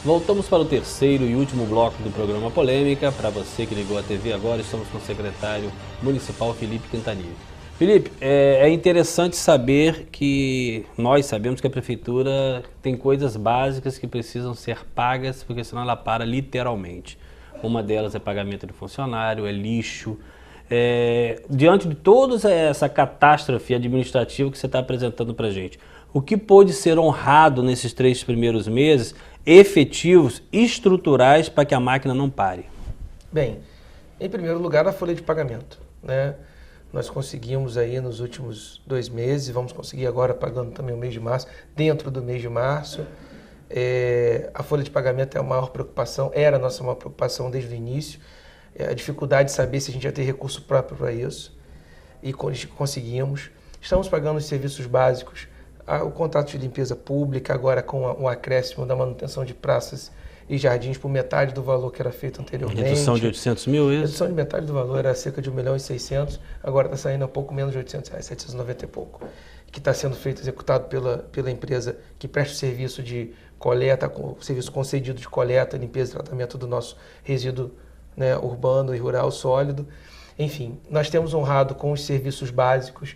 Voltamos para o terceiro e último bloco do programa Polêmica. Para você que ligou a TV agora, estamos com o secretário municipal Felipe Quintanilha. Felipe, é interessante saber que nós sabemos que a prefeitura tem coisas básicas que precisam ser pagas, porque senão ela para literalmente. Uma delas é pagamento de funcionário, é lixo. Diante de toda essa catástrofe administrativa que você está apresentando para a gente, o que pôde ser honrado nesses 3 primeiros meses, efetivos, estruturais, para que a máquina não pare? Bem, em primeiro lugar, a folha de pagamento, né? Nós conseguimos aí nos últimos 2 meses, vamos conseguir agora pagando também o mês de março, dentro do mês de março. A folha de pagamento é a maior preocupação, era a nossa maior preocupação desde o início. A dificuldade de saber se a gente ia ter recurso próprio para isso, e conseguimos. Estamos pagando os serviços básicos, o contrato de limpeza pública, agora com o acréscimo da manutenção de praças e jardins por metade do valor que era feito anteriormente. Redução de 800 mil, isso? Redução de metade do valor, era cerca de 1.600.000, agora está saindo um pouco menos de R$800, 790 e pouco, que está sendo feito, executado pela empresa que presta o serviço de coleta, o serviço concedido de coleta, limpeza e tratamento do nosso resíduo, né, urbano e rural sólido. Enfim, nós temos honrado com os serviços básicos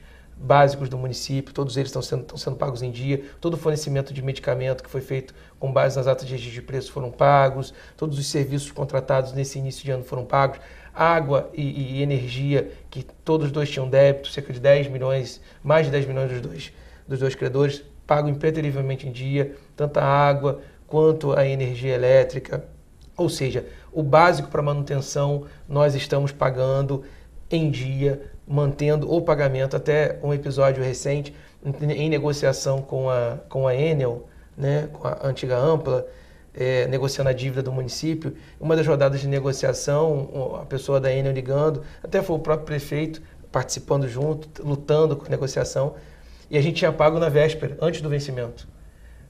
do município, todos eles estão sendo pagos em dia, todo o fornecimento de medicamento que foi feito com base nas atas de registro de preço foram pagos, todos os serviços contratados nesse início de ano foram pagos, água e energia, que todos os dois tinham débito, cerca de 10 milhões, mais de 10 milhões dos dois credores, pagam impreterivelmente em dia, tanto a água quanto a energia elétrica, ou seja, o básico para manutenção nós estamos pagando em dia, mantendo o pagamento. Até um episódio recente, em negociação com a Enel, né, com a antiga Ampla, negociando a dívida do município. Uma das rodadas de negociação, a pessoa da Enel ligando, até foi o próprio prefeito participando junto, lutando com a negociação, e a gente tinha pago na véspera, antes do vencimento.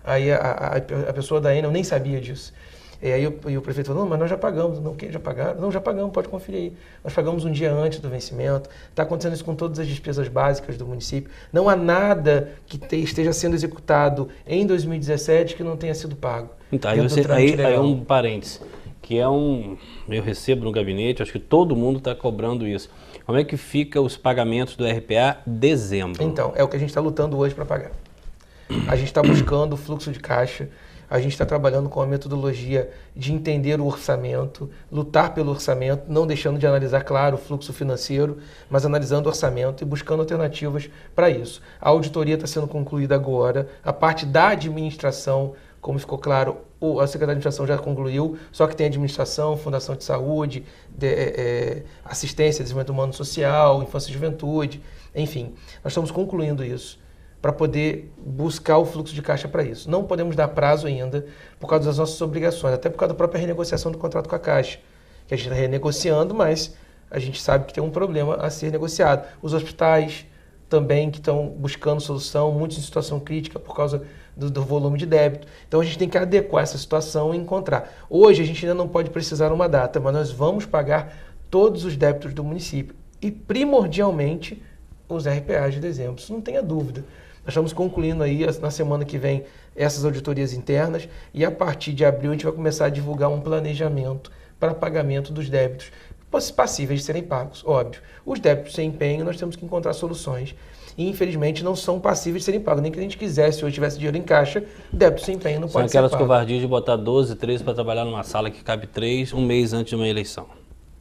Aí a pessoa da Enel nem sabia disso. Aí o prefeito falou, não, mas nós já pagamos. Não, quem já pagaram? Não, já pagamos, pode conferir aí. Nós pagamos um dia antes do vencimento. Está acontecendo isso com todas as despesas básicas do município. Não há nada que esteja sendo executado em 2017 que não tenha sido pago. Então, aí é um parênteses, que eu recebo no gabinete, acho que todo mundo está cobrando isso. Como é que fica os pagamentos do RPA dezembro? Então, é o que a gente está lutando hoje para pagar. A gente está buscando o fluxo de caixa. A gente está trabalhando com a metodologia de entender o orçamento, lutar pelo orçamento, não deixando de analisar, claro, o fluxo financeiro, mas analisando o orçamento e buscando alternativas para isso. A auditoria está sendo concluída agora, a parte da administração, como ficou claro, a Secretaria de Administração já concluiu, só que tem administração, Fundação de Saúde, Assistência, Desenvolvimento Humano e Social, Infância e Juventude, enfim, nós estamos concluindo isso, para poder buscar o fluxo de caixa para isso. Não podemos dar prazo ainda por causa das nossas obrigações, até por causa da própria renegociação do contrato com a Caixa, que a gente está renegociando, mas a gente sabe que tem um problema a ser negociado. Os hospitais também que estão buscando solução, muitos em situação crítica por causa do volume de débito. Então a gente tem que adequar essa situação e encontrar. Hoje a gente ainda não pode precisar uma data, mas nós vamos pagar todos os débitos do município e primordialmente os RPAs de dezembro, isso não tenha dúvida. Nós estamos concluindo aí, na semana que vem, essas auditorias internas e a partir de abril a gente vai começar a divulgar um planejamento para pagamento dos débitos passíveis de serem pagos, óbvio. Os débitos sem empenho nós temos que encontrar soluções e infelizmente não são passíveis de serem pagos. Nem que a gente quisesse, hoje tivesse dinheiro em caixa, débito sem empenho não pode ser pago. São aquelas covardias de botar 12, 13 para trabalhar numa sala que cabe 3, um mês antes de uma eleição.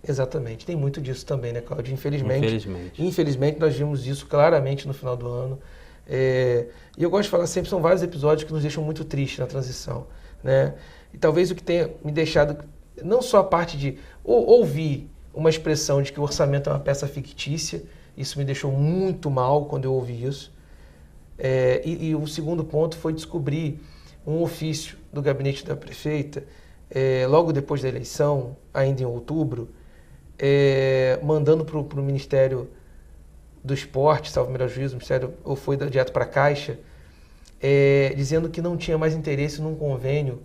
Exatamente, tem muito disso também, né, Cláudio? Infelizmente nós vimos isso claramente no final do ano. E eu gosto de falar sempre, são vários episódios que nos deixam muito tristes na transição, né? E talvez o que tenha me deixado, não só a parte de ouvir uma expressão de que o orçamento é uma peça fictícia, isso me deixou muito mal quando eu ouvi isso. E o segundo ponto foi descobrir um ofício do gabinete da prefeita, logo depois da eleição, ainda em outubro, mandando para o Ministério do Esporte, salvo o melhor juízo, o Ministério, ou foi direto para a Caixa, dizendo que não tinha mais interesse num convênio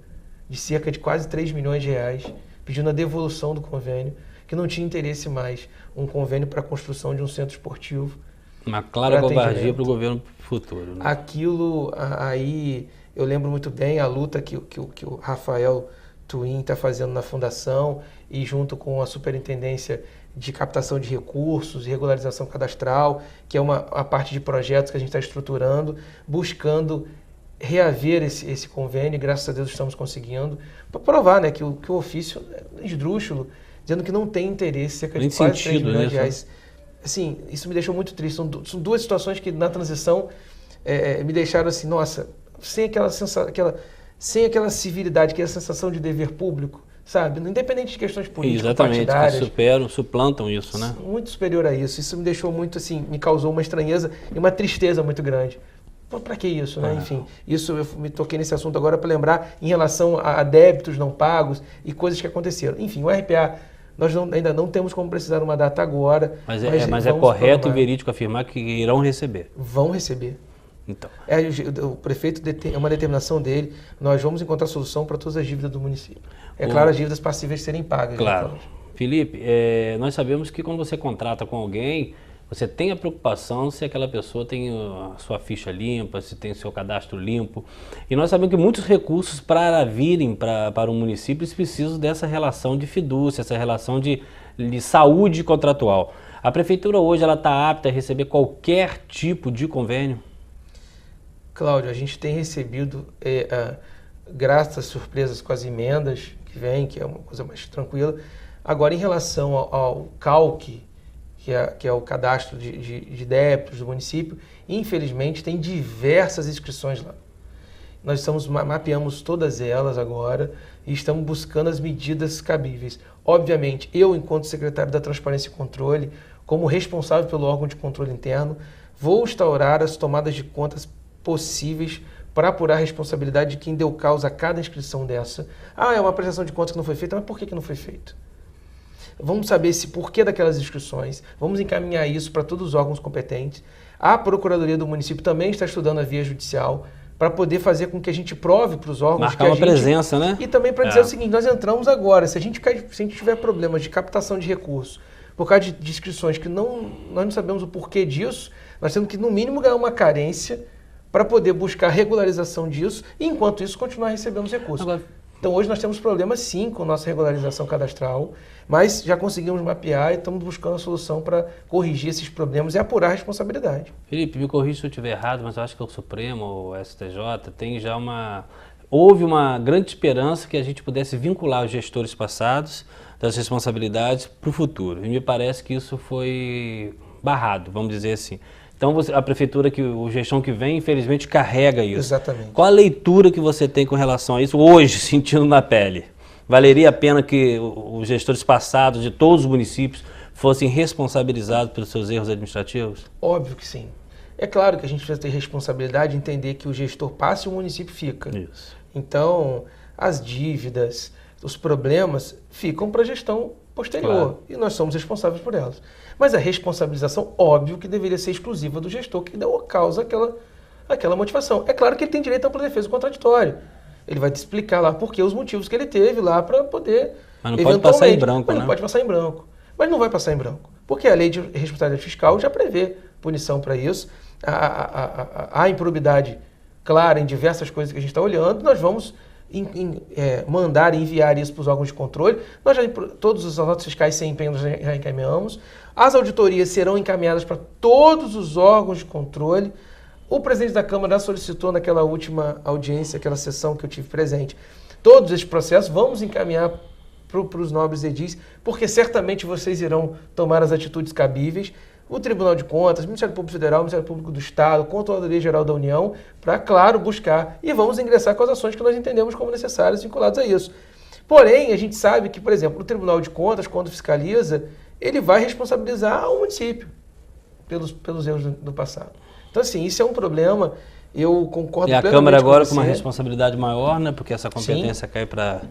de cerca de quase 3 milhões de reais, pedindo a devolução do convênio, que não tinha interesse mais um convênio para a construção de um centro esportivo. Uma clara covardia para o governo futuro. Né? Aquilo aí, eu lembro muito bem a luta que o Rafael Twin está fazendo na fundação e junto com a Superintendência de Captação de Recursos e Regularização Cadastral, que é a parte de projetos que a gente está estruturando, buscando reaver esse convênio, e graças a Deus estamos conseguindo, para provar, né, que o ofício é esdrúxulo, dizendo que não tem interesse, cerca de quase 3 milhões de reais. Assim, isso me deixou muito triste. São duas situações que na transição me deixaram assim, nossa, sem aquela civilidade, aquela sensação de dever público, sabe? Independente de questões políticas, exatamente, partidárias. Que suplantam isso, né? Muito superior a isso. Isso me deixou muito assim, me causou uma estranheza e uma tristeza muito grande. Para que isso, né? Enfim, isso eu me toquei nesse assunto agora para lembrar em relação a débitos não pagos e coisas que aconteceram. Enfim, o RPA, nós ainda não temos como precisar uma data agora. Mas é correto e verídico afirmar que irão receber. Vão receber. Então. O prefeito é uma determinação dele, nós vamos encontrar solução para todas as dívidas do município. É claro, as dívidas passíveis de serem pagas. Claro. Né, Felipe, nós sabemos que quando você contrata com alguém, você tem a preocupação se aquela pessoa tem a sua ficha limpa, se tem o seu cadastro limpo. E nós sabemos que muitos recursos para virem para o município precisam dessa relação de fidúcia, essa relação de saúde contratual. A prefeitura hoje está apta a receber qualquer tipo de convênio? Cláudio, a gente tem recebido gratas surpresas com as emendas que vêm, que é uma coisa mais tranquila. Agora, em relação ao CALC, que é o cadastro de débitos do município, infelizmente tem diversas inscrições lá. Nós mapeamos todas elas agora e estamos buscando as medidas cabíveis. Obviamente, eu, enquanto secretário da Transparência e Controle, como responsável pelo órgão de controle interno, vou instaurar as tomadas de contas possíveis para apurar a responsabilidade de quem deu causa a cada inscrição dessa. É uma prestação de contas que não foi feita, mas por que não foi feito? Vamos saber se porquê daquelas inscrições, vamos encaminhar isso para todos os órgãos competentes. A Procuradoria do município também está estudando a via judicial para poder fazer com que a gente prove para os órgãos marcar uma presença, né? E também para dizer o seguinte, nós entramos agora, se a gente tiver problemas de captação de recursos por causa de inscrições que nós não sabemos o porquê disso, nós temos que no mínimo ganhar uma carência para poder buscar regularização disso e enquanto isso continuar recebendo os recursos. Agora, então hoje nós temos problemas sim com nossa regularização cadastral, mas já conseguimos mapear e estamos buscando a solução para corrigir esses problemas e apurar a responsabilidade. Felipe, me corrija se eu estiver errado, mas eu acho que o Supremo, o STJ, tem já houve uma grande esperança que a gente pudesse vincular os gestores passados das responsabilidades para o futuro. E me parece que isso foi barrado, vamos dizer assim. Então a prefeitura, o gestão que vem, infelizmente carrega isso. Exatamente. Qual a leitura que você tem com relação a isso hoje, sentindo na pele? Valeria a pena que os gestores passados de todos os municípios fossem responsabilizados pelos seus erros administrativos? Óbvio que sim. É claro que a gente precisa ter responsabilidade de entender que o gestor passa e o município fica. Isso. Então, as dívidas, os problemas ficam para a gestão posterior. Claro. E nós somos responsáveis por elas. Mas a responsabilização, óbvio, que deveria ser exclusiva do gestor que deu causa àquela motivação. É claro que ele tem direito à ampla defesa contraditória. Ele vai te explicar lá por que os motivos que ele teve lá para poder... Mas não pode passar em branco, mas né? Não pode passar em branco. Mas não vai passar em branco. Porque a lei de responsabilidade fiscal já prevê punição para isso. A improbidade clara em diversas coisas que a gente está olhando, nós vamos mandar e enviar isso para os órgãos de controle. Todos os notas fiscais sem empenho nós já encaminhamos. As auditorias serão encaminhadas para todos os órgãos de controle. O presidente da Câmara já solicitou naquela última audiência, aquela sessão que eu tive presente, todos esses processos vamos encaminhar para os nobres edis, porque certamente vocês irão tomar as atitudes cabíveis. O Tribunal de Contas, o Ministério Público Federal, o Ministério Público do Estado, a Controladoria Geral da União, para, claro, buscar e vamos ingressar com as ações que nós entendemos como necessárias vinculadas a isso. Porém, a gente sabe que, por exemplo, o Tribunal de Contas, quando fiscaliza, ele vai responsabilizar o município pelos erros do passado. Então, assim, isso é um problema, eu concordo plenamente com você. E a Câmara agora com uma responsabilidade maior, né? Porque essa competência cai para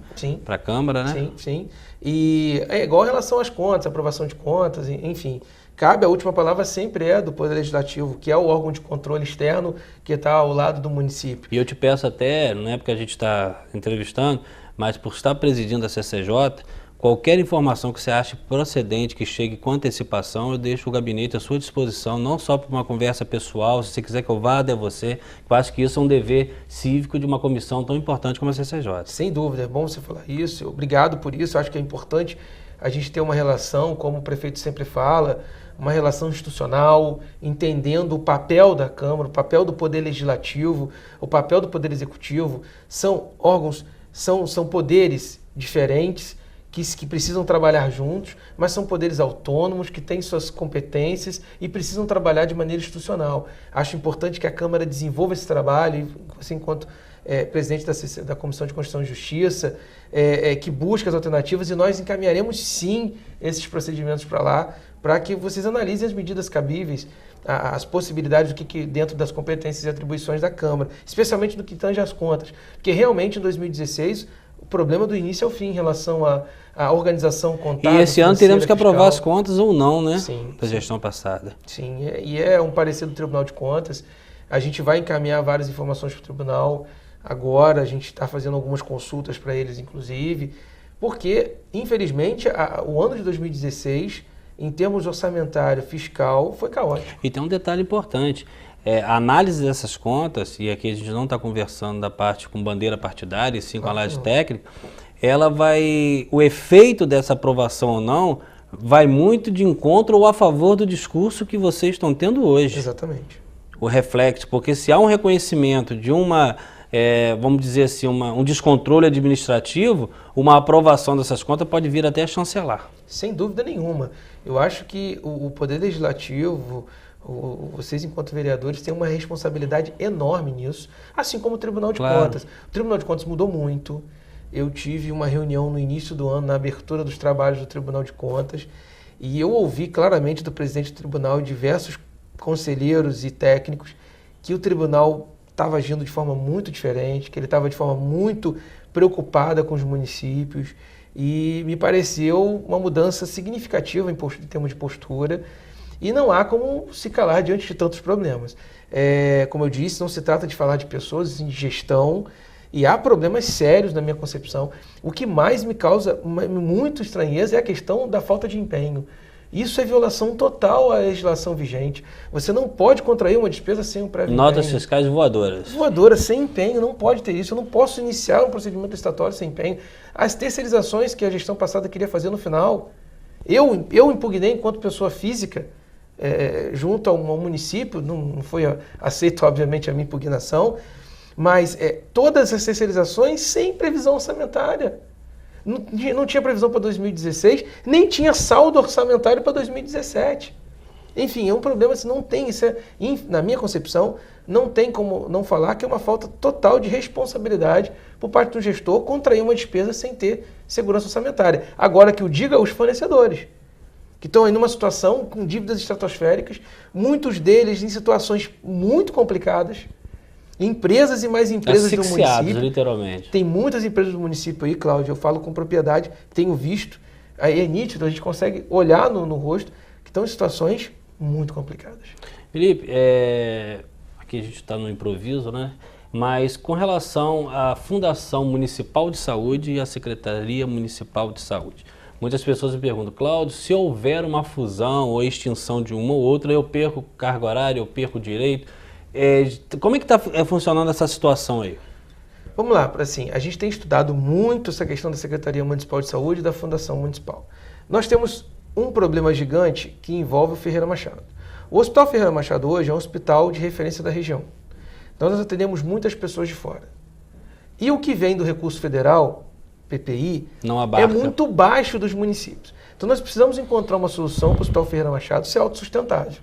a Câmara, né? Sim. E é igual em relação às contas, aprovação de contas, enfim. Cabe, a última palavra sempre do Poder Legislativo, que é o órgão de controle externo que está ao lado do município. E eu te peço até, não é porque a gente está entrevistando, mas por estar presidindo a CCJ, qualquer informação que você ache procedente, que chegue com antecipação, eu deixo o gabinete à sua disposição, não só para uma conversa pessoal, se você quiser que eu vá até você, eu acho que isso é um dever cívico de uma comissão tão importante como a CCJ. Sem dúvida, é bom você falar isso, obrigado por isso, eu acho que é importante a gente ter uma relação, como o prefeito sempre fala, uma relação institucional, entendendo o papel da Câmara, o papel do Poder Legislativo, o papel do Poder Executivo, são órgãos, são poderes diferentes, que precisam trabalhar juntos, mas são poderes autônomos, que têm suas competências e precisam trabalhar de maneira institucional. Acho importante que a Câmara desenvolva esse trabalho, e você, enquanto presidente da Comissão de Constituição e Justiça, que busque as alternativas, e nós encaminharemos sim esses procedimentos para lá, para que vocês analisem as medidas cabíveis, as possibilidades do que dentro das competências e atribuições da Câmara, especialmente no que tange às contas, porque realmente em 2016 o problema do início ao fim em relação à organização contábil. E esse ano teremos que aprovar fiscal. As contas ou não, né? Sim, da gestão passada. Sim, e é um parecer do Tribunal de Contas. A gente vai encaminhar várias informações para o tribunal agora, a gente está fazendo algumas consultas para eles, inclusive, porque, infelizmente, o ano de 2016, em termos orçamentário fiscal, foi caótico. E tem um detalhe importante. A análise dessas contas, e aqui a gente não está conversando da parte com bandeira partidária, e sim com a análise técnica, o efeito dessa aprovação ou não, vai muito de encontro ou a favor do discurso que vocês estão tendo hoje. Exatamente. O reflexo, porque se há um reconhecimento de vamos dizer assim, um descontrole administrativo, uma aprovação dessas contas pode vir até a chancelar. Sem dúvida nenhuma. Eu acho que o Poder Legislativo, vocês enquanto vereadores têm uma responsabilidade enorme nisso, assim como o Tribunal de Contas. O Tribunal de Contas mudou muito. Eu tive uma reunião no início do ano, na abertura dos trabalhos do Tribunal de Contas, e eu ouvi claramente do presidente do tribunal e diversos conselheiros e técnicos que o tribunal estava agindo de forma muito diferente, que ele estava de forma muito preocupada com os municípios, e me pareceu uma mudança significativa em termos de postura, e não há como se calar diante de tantos problemas. Como eu disse, não se trata de falar de pessoas, sim de gestão, e há problemas sérios na minha concepção. O que mais me causa muito estranheza é a questão da falta de empenho. Isso é violação total à legislação vigente. Você não pode contrair uma despesa sem um prévio empenho. Notas fiscais voadoras. Voadoras, sem empenho, não pode ter isso. Eu não posso iniciar um procedimento licitatório sem empenho. As terceirizações que a gestão passada queria fazer no final, eu impugnei enquanto pessoa física, junto a um município, não foi aceito, obviamente, a minha impugnação, mas todas as terceirizações sem previsão orçamentária. Não tinha previsão para 2016, nem tinha saldo orçamentário para 2017. Enfim, é um problema, se não tem, na minha concepção, não tem como não falar que é uma falta total de responsabilidade por parte do gestor contrair uma despesa sem ter segurança orçamentária. Agora que o diga os fornecedores, que estão aí numa situação com dívidas estratosféricas, muitos deles em situações muito complicadas, empresas e mais empresas do município. Literalmente. Tem muitas empresas do município aí, Cláudio, eu falo com propriedade, tenho visto, aí é nítido, a gente consegue olhar no rosto, que estão em situações muito complicadas. Felipe, aqui a gente está no improviso, né? Mas com relação à Fundação Municipal de Saúde e à Secretaria Municipal de Saúde, muitas pessoas me perguntam, Cláudio, se houver uma fusão ou extinção de uma ou outra, eu perco cargo horário, eu perco direito. Como é que está funcionando essa situação aí? Vamos lá, assim, a gente tem estudado muito essa questão da Secretaria Municipal de Saúde e da Fundação Municipal. Nós temos um problema gigante que envolve o Ferreira Machado. O Hospital Ferreira Machado hoje é um hospital de referência da região. Então nós atendemos muitas pessoas de fora. E o que vem do recurso federal, PPI, é muito baixo dos municípios. Então nós precisamos encontrar uma solução para o Hospital Ferreira Machado ser autossustentável.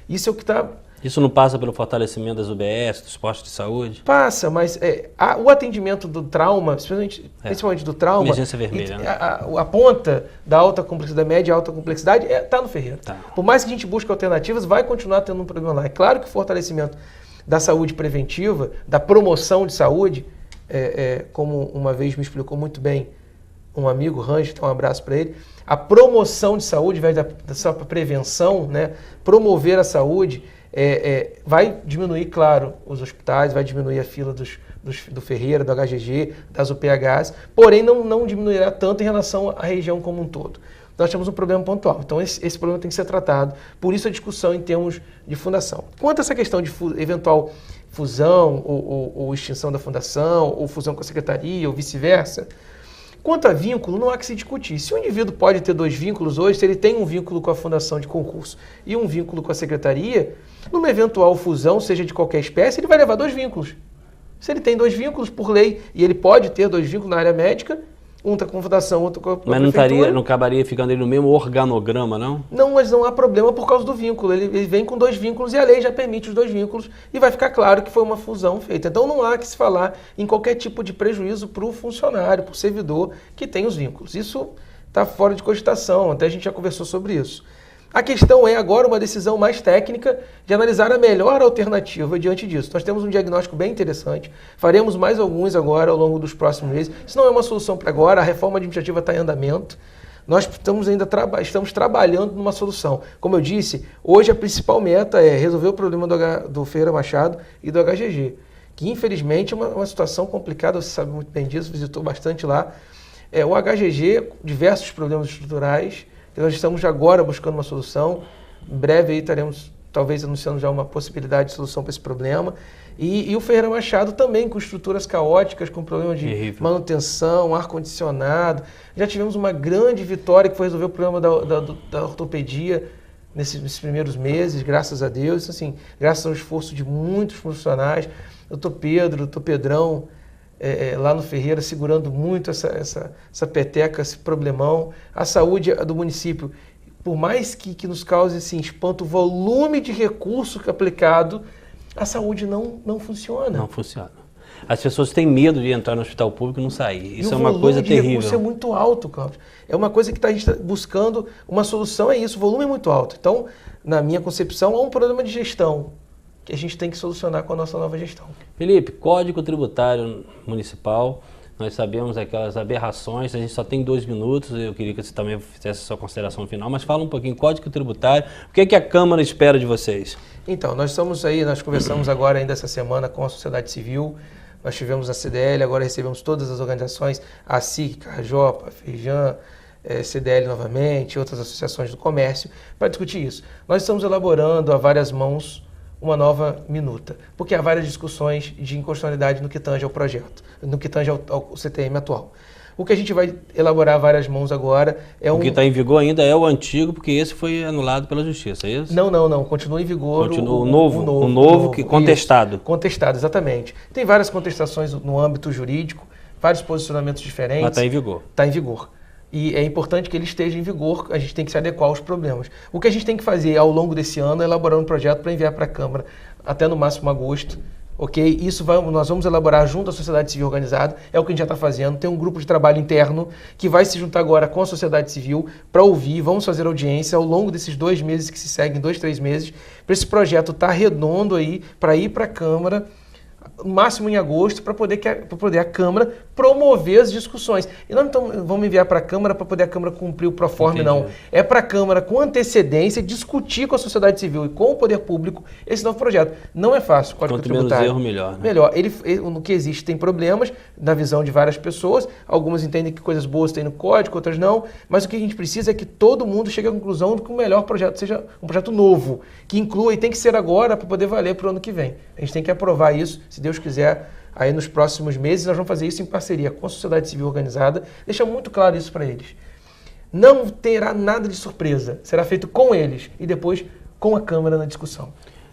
Isso é o que está... Isso não passa pelo fortalecimento das UBS, dos postos de saúde? Passa, mas o atendimento do trauma, principalmente do trauma... Emergência vermelha. A ponta da alta complexidade, da média e alta complexidade, está no Ferreira. Tá. Por mais que a gente busque alternativas, vai continuar tendo um problema lá. É claro que o fortalecimento da saúde preventiva, da promoção de saúde, como uma vez me explicou muito bem um amigo, Range, então um abraço para ele, a promoção de saúde, ao invés da só prevenção, né, promover a saúde, Vai diminuir, claro, os hospitais, vai diminuir a fila do Ferreira, do HGG, das UPHs, porém não diminuirá tanto em relação à região como um todo. Nós temos um problema pontual, então esse problema tem que ser tratado, por isso a discussão em termos de fundação. Quanto a essa questão de eventual fusão ou extinção da fundação, ou fusão com a secretaria, ou vice-versa, quanto a vínculo, não há que se discutir. Se o indivíduo pode ter 2 vínculos hoje, se ele tem um vínculo com a fundação de concurso e um vínculo com a secretaria, numa eventual fusão, seja de qualquer espécie, ele vai levar 2 vínculos. Se ele tem 2 vínculos por lei, e ele pode ter 2 vínculos na área médica, um está com a fundação, outro com a prefeitura. Mas não acabaria ficando ele no mesmo organograma, não? Não, mas não há problema por causa do vínculo. Ele vem com 2 vínculos e a lei já permite os 2 vínculos e vai ficar claro que foi uma fusão feita. Então não há que se falar em qualquer tipo de prejuízo para o funcionário, para o servidor que tem os vínculos. Isso está fora de cogitação, até a gente já conversou sobre isso. A questão é agora uma decisão mais técnica de analisar a melhor alternativa diante disso. Nós temos um diagnóstico bem interessante, faremos mais alguns agora ao longo dos próximos meses. Isso não é uma solução para agora, a reforma administrativa está em andamento. Nós estamos trabalhando numa solução. Como eu disse, hoje a principal meta é resolver o problema do Ferreira Machado e do HGG, que infelizmente é uma situação complicada, você sabe muito bem disso, visitou bastante lá. O HGG, diversos problemas estruturais. Nós estamos agora buscando uma solução. Em breve aí estaremos talvez anunciando já uma possibilidade de solução para esse problema. E o Ferreira Machado também com estruturas caóticas, com problema de manutenção, ar-condicionado. Já tivemos uma grande vitória que foi resolver o problema da ortopedia nesses primeiros meses, graças a Deus. Assim, graças ao esforço de muitos profissionais. Doutor Pedro, doutor Pedrão, lá no Ferreira, segurando muito essa peteca, esse problemão. A saúde do município, por mais que nos cause assim, espanto, o volume de recurso aplicado, a saúde não funciona. Não funciona. As pessoas têm medo de entrar no hospital público e não sair. Isso é uma coisa terrível. O volume de recurso é muito alto, Cláudio. É uma coisa que a gente está buscando uma solução, é isso, o volume é muito alto. Então, na minha concepção, há um problema de gestão que a gente tem que solucionar com a nossa nova gestão. Felipe, Código Tributário Municipal, nós sabemos aquelas aberrações, a gente só tem 2 minutos, eu queria que você também fizesse a sua consideração final, mas fala um pouquinho, Código Tributário, o que é que a Câmara espera de vocês? Então, nós conversamos agora ainda essa semana com a sociedade civil, nós tivemos a CDL, agora recebemos todas as organizações, a SIC, a Jopa, a Feijão, CDL novamente, outras associações do comércio, para discutir isso. Nós estamos elaborando a várias mãos uma nova minuta, porque há várias discussões de inconstitucionalidade no que tange ao projeto, no que tange ao CTM atual. O que a gente vai elaborar a várias mãos agora é O que está em vigor ainda é o antigo, porque esse foi anulado pela Justiça, é isso? Não. Continua em vigor o novo que contestado. Isso, contestado, exatamente. Tem várias contestações no âmbito jurídico, vários posicionamentos diferentes. Mas está em vigor. Está em vigor. E é importante que ele esteja em vigor, a gente tem que se adequar aos problemas. O que a gente tem que fazer ao longo desse ano é elaborar um projeto para enviar para a Câmara até no máximo agosto, ok? Isso nós vamos elaborar junto à sociedade civil organizada, é o que a gente já está fazendo. Tem um grupo de trabalho interno que vai se juntar agora com a sociedade civil para ouvir, vamos fazer audiência ao longo desses 2 meses que se seguem, 2, 3 meses, para esse projeto estar redondo aí, para ir para a Câmara, no máximo em agosto, para poder a Câmara promover as discussões. E nós não vamos enviar para a Câmara para poder a Câmara cumprir o proforme, não. É para a Câmara, com antecedência, discutir com a sociedade civil e com o poder público esse novo projeto. Não é fácil. Quanto menos erro, melhor. Né? Melhor. No que existe tem problemas, na visão de várias pessoas. Algumas entendem que coisas boas tem no código, outras não. Mas o que a gente precisa é que todo mundo chegue à conclusão de que o melhor projeto seja um projeto novo, que inclua, e tem que ser agora para poder valer para o ano que vem. A gente tem que aprovar isso, se Deus quiser, aí nos próximos meses. Nós vamos fazer isso em parceria com a sociedade civil organizada, deixa muito claro isso para eles. Não terá nada de surpresa, será feito com eles e depois com a Câmara na discussão.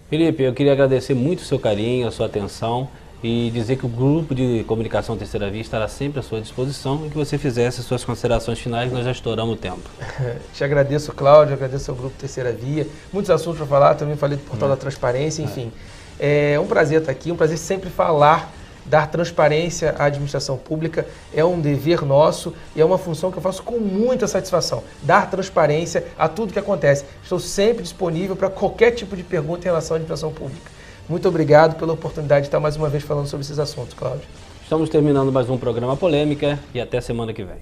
Felipe, eu queria agradecer muito o seu carinho, a sua atenção e dizer que o Grupo de Comunicação Terceira Via estará sempre à sua disposição e que você fizesse as suas considerações finais, nós já estouramos o tempo. Te agradeço, Cláudio, agradeço ao Grupo Terceira Via, muitos assuntos para falar, também falei do Portal da Transparência, enfim. É um prazer estar aqui, um prazer sempre falar, dar transparência à administração pública, é um dever nosso e é uma função que eu faço com muita satisfação, dar transparência a tudo que acontece. Estou sempre disponível para qualquer tipo de pergunta em relação à administração pública. Muito obrigado pela oportunidade de estar mais uma vez falando sobre esses assuntos, Cláudio. Estamos terminando mais um programa Polêmica e até semana que vem.